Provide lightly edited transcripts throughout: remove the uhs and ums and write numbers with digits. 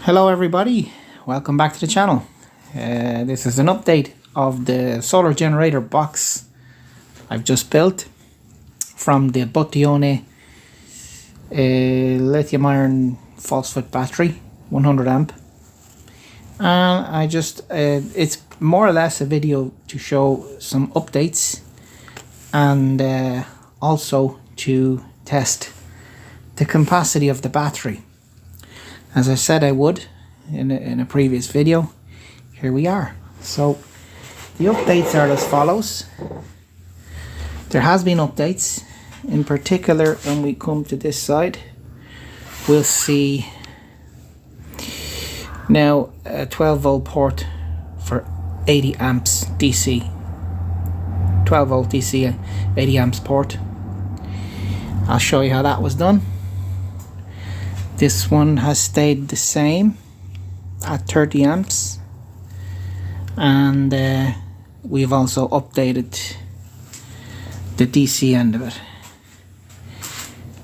Hello everybody, welcome back to the channel. This is an update of the solar generator box I've just built from the pt4 lithium iron phosphate battery, 100 amp. And it's more or less a video to show some updates and also to test the capacity of the battery. As I said I would in a previous video, here we are. So the updates are as follows. There has been updates. In particular, when we come to this side, we'll see now a 12 volt port for 80 amps DC. 12 volt DC, 80 amps port. I'll show you how that was done. This one has stayed the same at 30 amps, and we've also updated the DC end of it,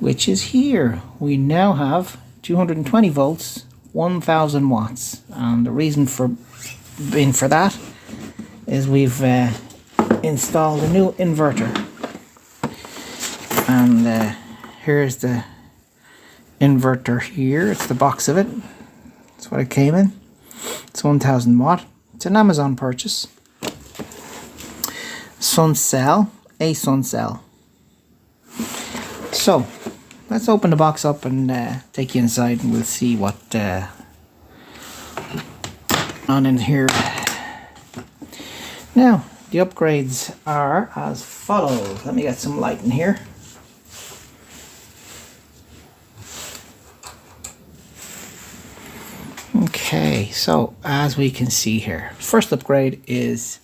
which is here. We now have 220 volts, 1000 watts, and the reason for that is we've installed a new inverter, and here's the inverter here. It's the box of it. That's what it came in. It's 1000 watt. It's an Amazon purchase. Sun cell, a sun cell. So let's open the box up and take you inside, and we'll see what on in here. Now the upgrades are as follows. Let me get some light in here. Okay, so as we can see here, first upgrade is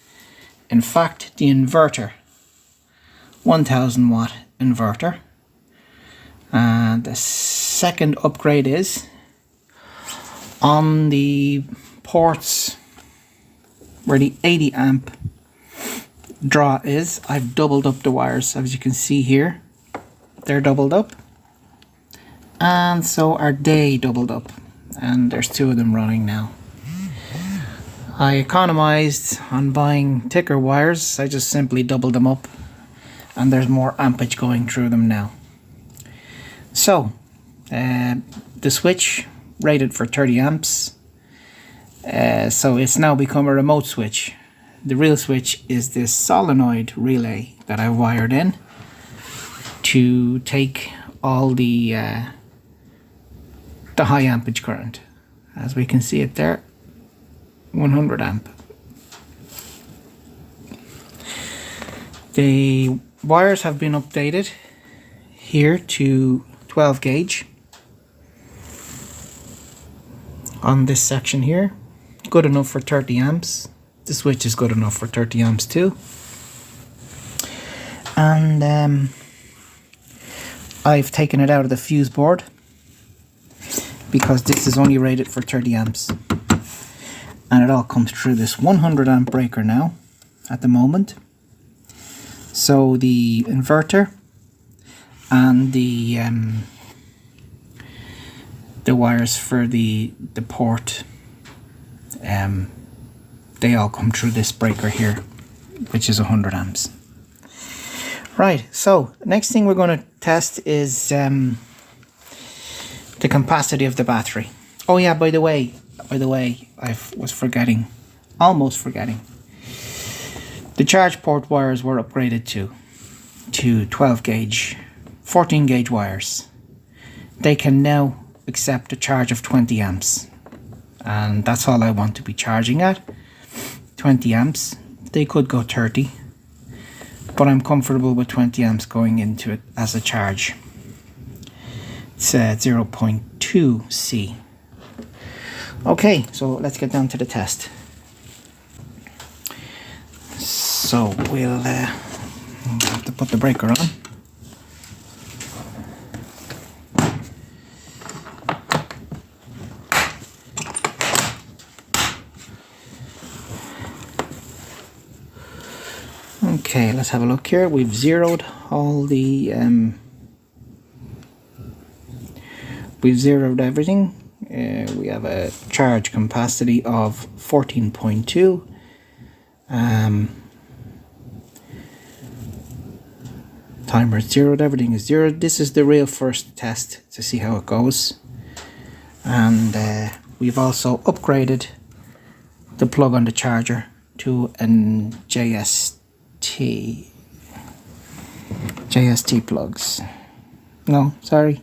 in fact the inverter, 1000 watt inverter, and the second upgrade is on the ports where the 80 amp draw is. I've doubled up the wires, as you can see here. They're doubled up, and so are they doubled up. And there's two of them running now. I economized on buying thicker wires. I just simply doubled them up, and there's more ampage going through them now. So the switch rated for 30 amps, so it's now become a remote switch. The real switch is this solenoid relay that I wired in to take all the high ampage current. As we can see it there, 100 amp. The wires have been updated here to 12 gauge on this section here. Good enough for 30 amps. The switch is good enough for 30 amps too. And I've taken it out of the fuse board, because this is only rated for 30 amps, and it all comes through this 100 amp breaker now at the moment. So the inverter and the wires for the port, they all come through this breaker here, which is 100 amps. Right, so next thing we're going to test is the capacity of the battery. Oh yeah, by the way, I was forgetting, almost forgetting. The charge port wires were upgraded to 12 gauge, 14 gauge wires. They can now accept a charge of 20 amps. And that's all I want to be charging at, 20 amps. They could go 30, but I'm comfortable with 20 amps going into it as a charge. It's 0.2 C. Okay, so let's get down to the test. So we'll have to put the breaker on. Okay, let's have a look here. We've zeroed all the we've zeroed everything. We have a charge capacity of 14.2. Timer is zeroed, everything is zeroed. This is the real first test to see how it goes. And we've also upgraded the plug on the charger to an JST plugs. No, sorry.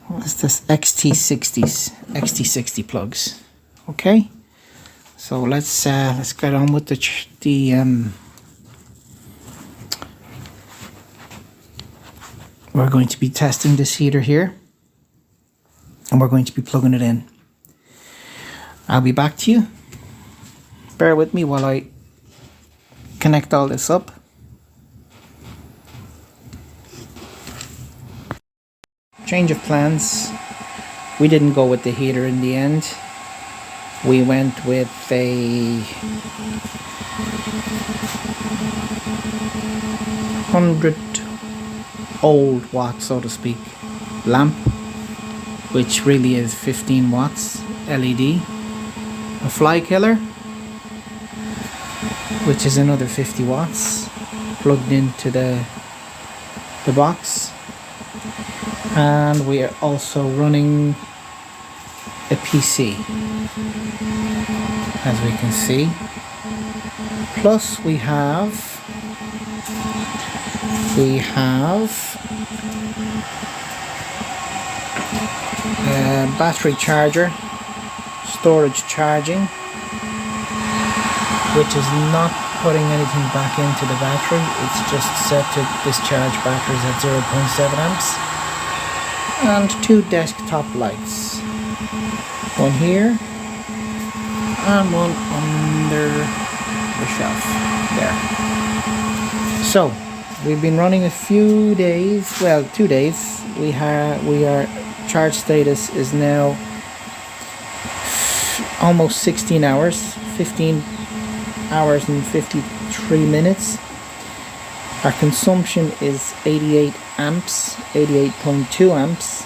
What's this? XT60 plugs. Okay. So let's get on with we're going to be testing this heater here, and we're going to be plugging it in. I'll be back to you. Bear with me while I connect all this up. Change of plans. We didn't go with the heater in the end. We went with a 100 old watt, so to speak, lamp, which really is 15 watts LED, a fly killer, which is another 50 watts plugged into the box, and we are also running a PC, as we can see. Plus we have a battery charger, storage charging, which is not putting anything back into the battery. It's just set to discharge batteries at 0.7 amps. And two desktop lights, one here and one under the shelf there. So we've been running a few days, well, 2 days. We are charge status is now almost 16 hours, 15 hours and 53 minutes. Our consumption is 88 amps, 88.2 amps.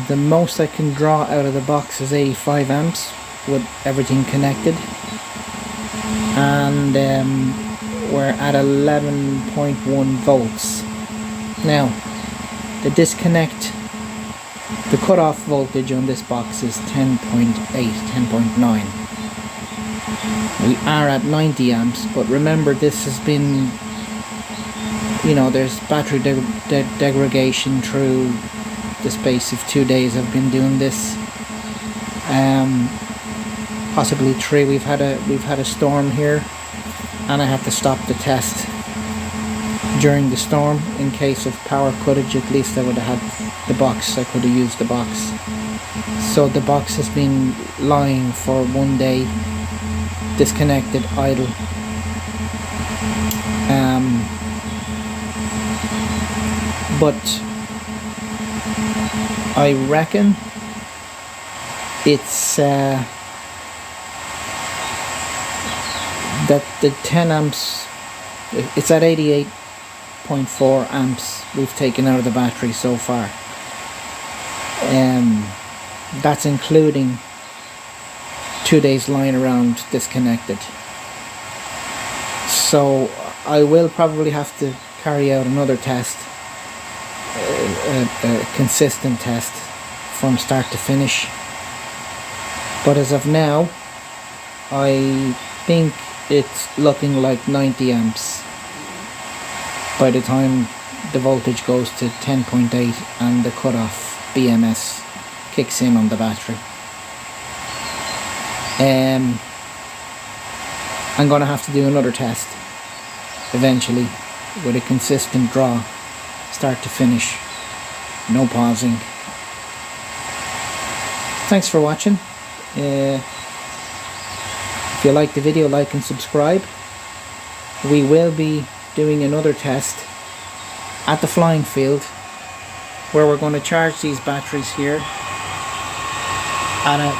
The most I can draw out of the box is 85 amps with everything connected. And we're at 11.1 volts. Now, the disconnect, the cutoff voltage on this box is 10.8, 10.9. We are at 90 amps, but remember this has been, there's battery degradation through the space of 2 days I've been doing this. Possibly 3. We've had a storm here, and I had to stop the test during the storm in case of power cuttage. At least I would have had the box. I could have used the box. So the box has been lying for 1 day, disconnected, idle. But I reckon it's that the 10 amps, it's at 88.4 amps we've taken out of the battery so far. That's including 2 days lying around disconnected. So I will probably have to carry out another test, a consistent test from start to finish. But as of now, I think it's looking like 90 amps by the time the voltage goes to 10.8 and the cutoff BMS kicks in on the battery. I'm going to have to do another test eventually with a consistent draw, start to finish, no pausing. Thanks for watching. If you like the video, like and subscribe. We will be doing another test at the flying field where we're going to charge these batteries here at a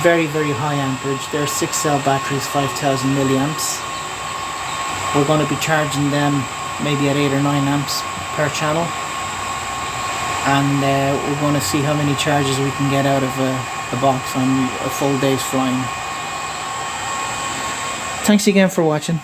very high amperage. They're 6-cell batteries, 5000 milliamps. We're going to be charging them maybe at 8 or 9 amps per channel, and we're going to see how many charges we can get out of a box on a full day's flying. Thanks again for watching.